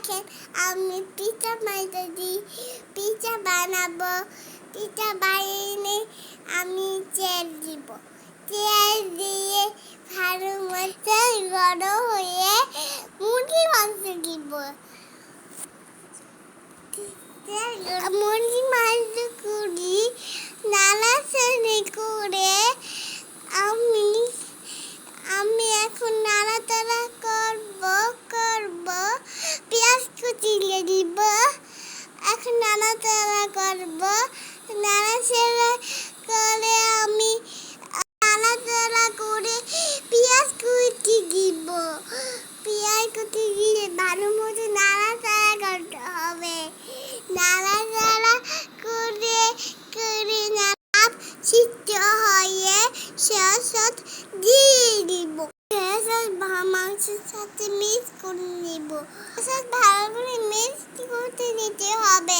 দেখেন আমি পিঠা বানাইতেছি। পিঠা বানাবো। পিঠা বানিয়ে আমি তেল দিব। তেল দিয়ে ভালো মতো গরম হয়ে মুরগির মাংস দিব। মুরগির মাংস করি নাড়াচাড়ি করে আমি এখন নাড়াচাড়া করব পেঁয়াজ কুচি দিয়ে দিব। এখন নাড়াচাড়া করব। নাড়াচাড়া করে আমি নাড়াচাড়া করে পেঁয়াজ কুচি দিব। পেঁয়াজ কুচি দিয়ে ভালো মতো নাড়াচাড়া করতে হবে। নাড়াচাড়া করে সিদ্ধ হয়ে সস দিয়ে দিব। মাংসের সাথে মিক্স করে নিব। ভালো করে মিক্স করতে দিতে হবে।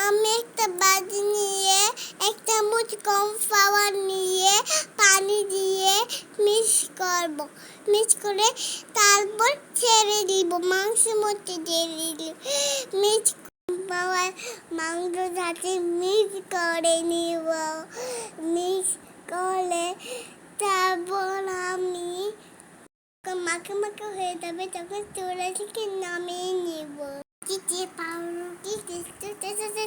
আমি একটা বাটি নিয়ে এক চামচ কর্নফ্লাওয়ার নিয়ে পানি দিয়ে মিক্স করব। মিক্স করে তারপর ছেড়ে দিব। মাংসের মধ্যে দিয়ে দিল মিক্স কর্নফ্লাওয়ার মাংস সাথে মিক্স করে নিব। মিক্স করে তারপর আমি মাখা মাখা হয়ে যাবে তখন চুলা থেকে নামিয়ে নিব। পাউরুটি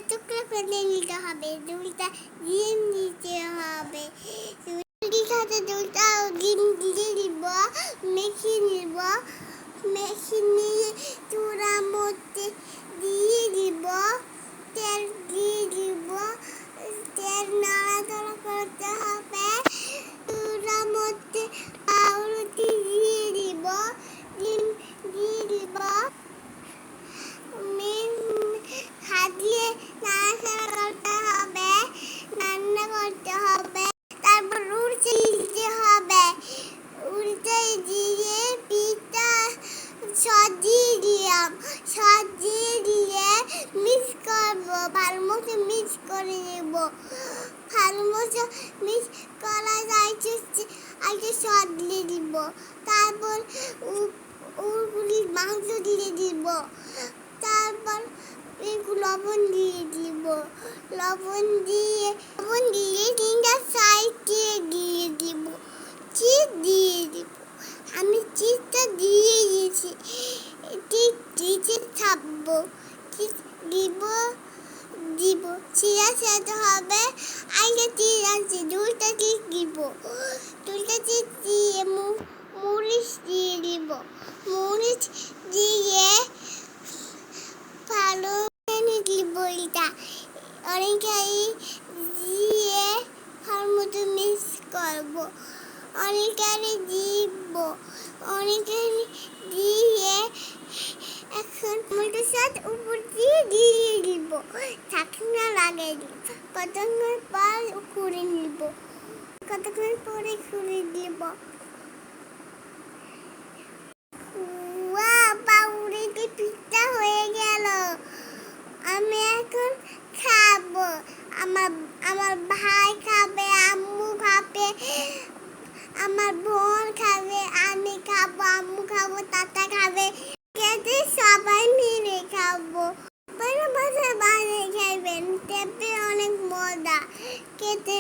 টুকরো করে নিতে হবে। দুলটা ডিম দিতে হবে। সাথে দুলটা ডিম দিয়ে দিব। মেখে নিব। মেখে নিয়ে চুলার মধ্যে দিয়ে দিব। তেল দিয়ে দিব। তেল নাড়াচাড়া করতে হবে। চুলার মধ্যে পাউরুটি দিয়ে দিব। ডিম দিয়ে দিব। হাত দিয়ে নাড়াচাড়া করতে হবে। রান্না করতে হবে। তারপর উল্টে দিতে হবে। উল্টে দিয়ে পিঠা সজিয়ে দিলাম। সজিয়ে দিয়ে মিক্স করবো। ভালো মতো মিক্স করে নেব। ভালো মতো মিক্স করা যায় আগে সস দিয়ে দিব। তারপর মুরগির মাংস দিয়ে দিব। তারপর লবণ দিয়ে দিব। লবণ দিয়ে তিনটা সাইডে দিয়ে দিব। চিজ দিয়ে দিব। আমি চিজটা দিয়ে দিয়েছি। চিজে ছাপবো। চিজ দিব। চিরা খেতে হবে। আগে চিজ আছে দুইটা চিজ দিব। দুইটা চিজ দিয়ে মরিচ দিয়ে দিব। মরিচ দিয়ে ভালো দিব। এটা অনেকটাই দিয়ে ভালো মতো মিক্স করবো। অনেকটাই দিব। অনেকটাই দিয়ে এখন টমেটোর সাথে উপর দিয়ে দিব। ঢাকনা লাগিয়ে দিব। কতক্ষণ পর খুলে নিব। কতক্ষণ পরে খুলে দিব। পাউরুটি পিঠা হয়ে গেল। আমি এখন খাবো। আমার ভাই খাবে। আম্মু খাবে। আমার বোন খাবে। আমি খাবো। আম্মু খাবো। তাতা খাবে। খেতে সবাই মিলে খাবো। বাসায় বানিয়ে খাইবেন। খেতে অনেক মজা। খেতে